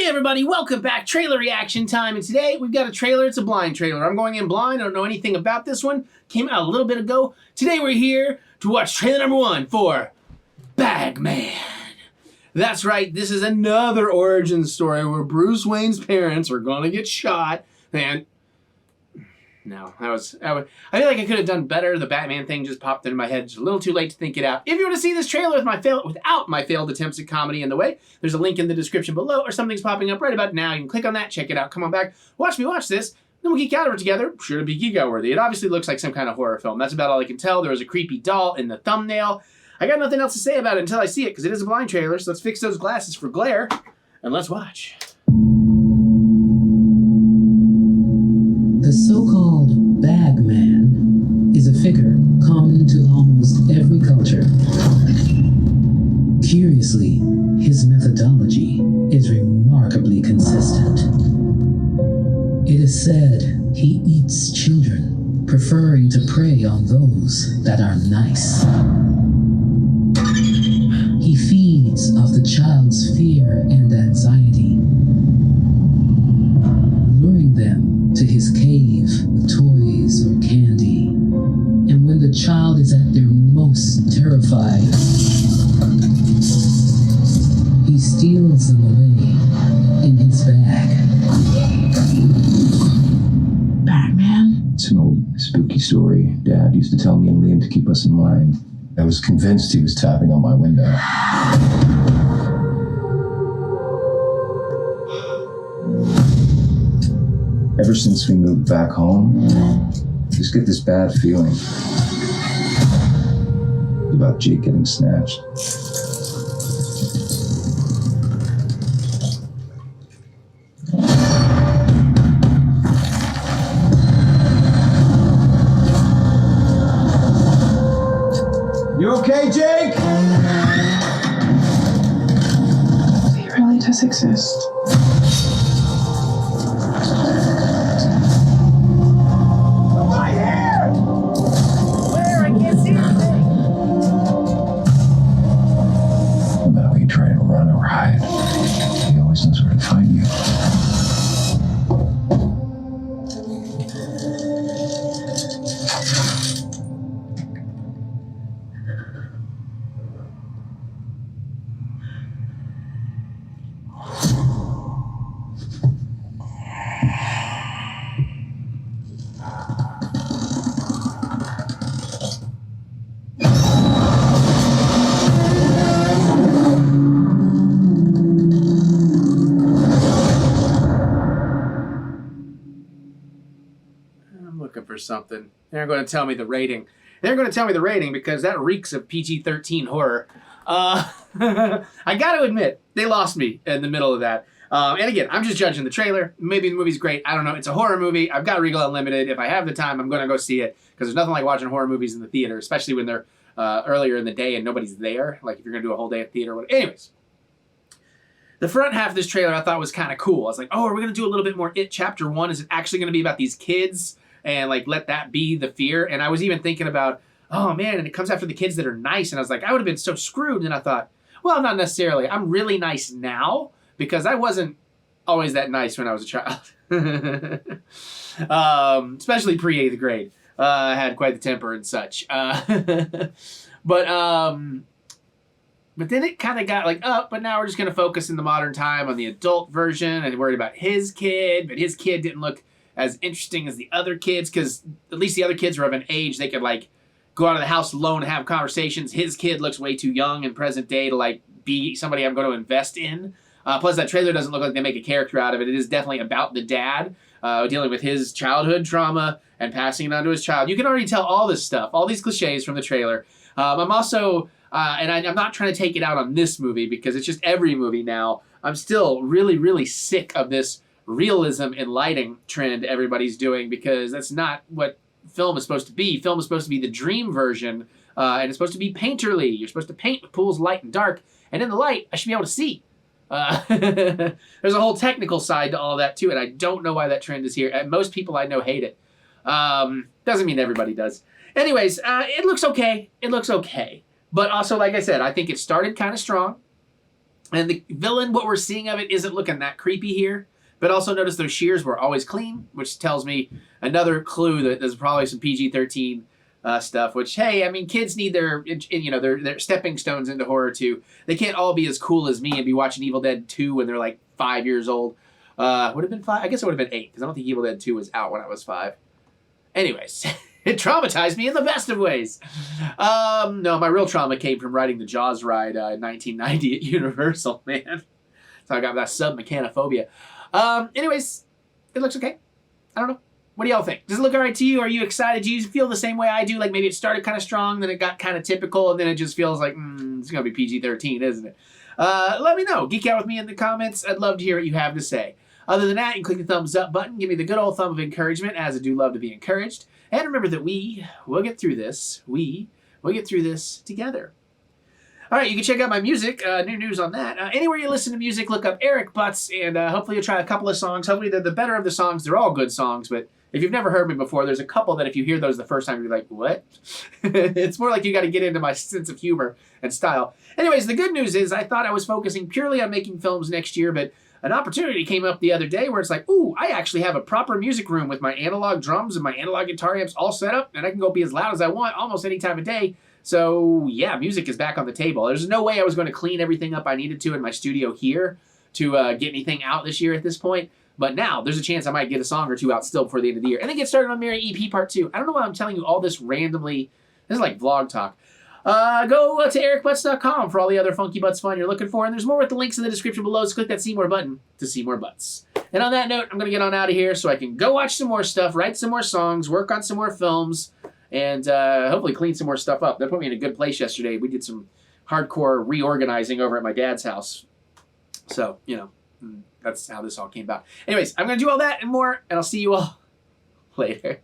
Hey everybody, welcome back. Trailer reaction time, and today we've got a trailer. It's a blind trailer. I'm going in blind. I don't know anything about this one. Came out a little bit ago. Today we're here to watch trailer number 1 for Bagman. That's right, this is another origin story where Bruce Wayne's parents are gonna get shot. And no, I feel like I could have done better. The Batman thing just popped into my head. It's a little too late to think it out. If you want to see this trailer without my failed attempts at comedy in the way, there's a link in the description below, or something's popping up right about now. You can click on that, check it out, come on back, watch me watch this, then we'll geek out over it together. Sure to be geek out worthy. It obviously looks like some kind of horror film. That's about all I can tell. There was a creepy doll in the thumbnail. I got nothing else to say about it until I see it, because it is a blind trailer, so let's fix those glasses for glare, and let's watch. The so-called Bagman is a figure common to almost every culture. Curiously, his methodology is remarkably consistent. It is said he eats children, preferring to prey on those that are nice. He feeds off the child's fear and anxiety, luring them to his cave with toys or candy. And when the child is at their most terrified, he steals them away in his bag. Batman? It's an old spooky story Dad used to tell me and Liam to keep us in line. I was convinced he was tapping on my window. Ever since we moved back home, I just get this bad feeling about Jake getting snatched. You okay, Jake? He really does exist. No matter what you try to run or hide, he always knows where to find you. Looking for something. They're going to tell me the rating. They're going to tell me the rating because that reeks of PG-13 horror. I got to admit, they lost me in the middle of that. And again, I'm just judging the trailer. Maybe the movie's great. I don't know. It's a horror movie. I've got Regal Unlimited. If I have the time, I'm going to go see it because there's nothing like watching horror movies in the theater, especially when they're earlier in the day and nobody's there. Like if you're going to do a whole day at theater. Anyways. The front half of this trailer I thought was kind of cool. I was like, oh, are we going to do a little bit more It Chapter 1? Is it actually going to be about these kids? And like let that be the fear. And I was even thinking about, oh man, and it comes after the kids that are nice. And I was like, I would have been so screwed. And I thought, well, not necessarily. I'm really nice now because I wasn't always that nice when I was a child. Especially pre-8th grade. I had quite the temper and such. But then it kind of got like, oh, but now we're just going to focus in the modern time on the adult version and worried about his kid. But his kid didn't look as interesting as the other kids, because at least the other kids were of an age they could like go out of the house alone and have conversations. His kid looks way too young in present day to like be somebody I'm going to invest in. Plus that trailer doesn't look like they make a character out of it. It is definitely about the dad dealing with his childhood trauma and passing it on to his child. You can already tell all this stuff, all these cliches from the trailer. I'm also, and I'm not trying to take it out on this movie because it's just every movie now. I'm still really, really sick of this realism in lighting trend everybody's doing, because that's not what film is supposed to be. Film is supposed to be the dream version, and it's supposed to be painterly. You're supposed to paint the pools light and dark, and in the light, I should be able to see. There's a whole technical side to all that too, and I don't know why that trend is here. And most people I know hate it. Doesn't mean everybody does. Anyways, it looks okay. It looks okay. But also, like I said, I think it started kind of strong. And the villain, what we're seeing of it, isn't looking that creepy here. But also notice those shears were always clean, which tells me another clue that there's probably some PG-13 stuff. Which, hey, I mean, kids need their stepping stones into horror too. They can't all be as cool as me and be watching Evil Dead 2 when they're like 5 years old. Would have been 5. I guess it would have been 8 because I don't think Evil Dead 2 was out when I was 5. Anyways, it traumatized me in the best of ways. No, my real trauma came from riding the Jaws ride in 1990 at Universal, man. So I got that sub-mechanophobia. Anyways, it looks okay. I don't know. What do y'all think? Does it look all right to you? Are you excited? Do you feel the same way I do? Like maybe it started kind of strong, then it got kind of typical, and then it just feels like, it's going to be PG-13, isn't it? Let me know. Geek out with me in the comments. I'd love to hear what you have to say. Other than that, you can click the thumbs up button. Give me the good old thumb of encouragement, as I do love to be encouraged. And remember that we will get through this. We will get through this together. All right, you can check out my music, new news on that. Anywhere you listen to music, look up EricButts, and hopefully you'll try a couple of songs. Hopefully they're the better of the songs. They're all good songs, but if you've never heard me before, there's a couple that if you hear those the first time, you're like, what? It's more like you got to get into my sense of humor and style. Anyways, the good news is I thought I was focusing purely on making films next year, but an opportunity came up the other day where it's like, ooh, I actually have a proper music room with my analog drums and my analog guitar amps all set up, and I can go be as loud as I want almost any time of day. So, yeah, music is back on the table. There's no way I was going to clean everything up I needed to in my studio here to get anything out this year at this point. But now, there's a chance I might get a song or two out still before the end of the year. And then get started on Mary EP Part 2. I don't know why I'm telling you all this randomly. This is like vlog talk. Go to TheEricButts.com for all the other funky butts fun you're looking for. And there's more with the links in the description below, so click that See More button to see more butts. And on that note, I'm going to get on out of here so I can go watch some more stuff, write some more songs, work on some more films, and hopefully clean some more stuff up. That put me in a good place yesterday. We did some hardcore reorganizing over at my dad's house. So, you know, that's how this all came about. Anyways, I'm going to do all that and more, and I'll see you all later.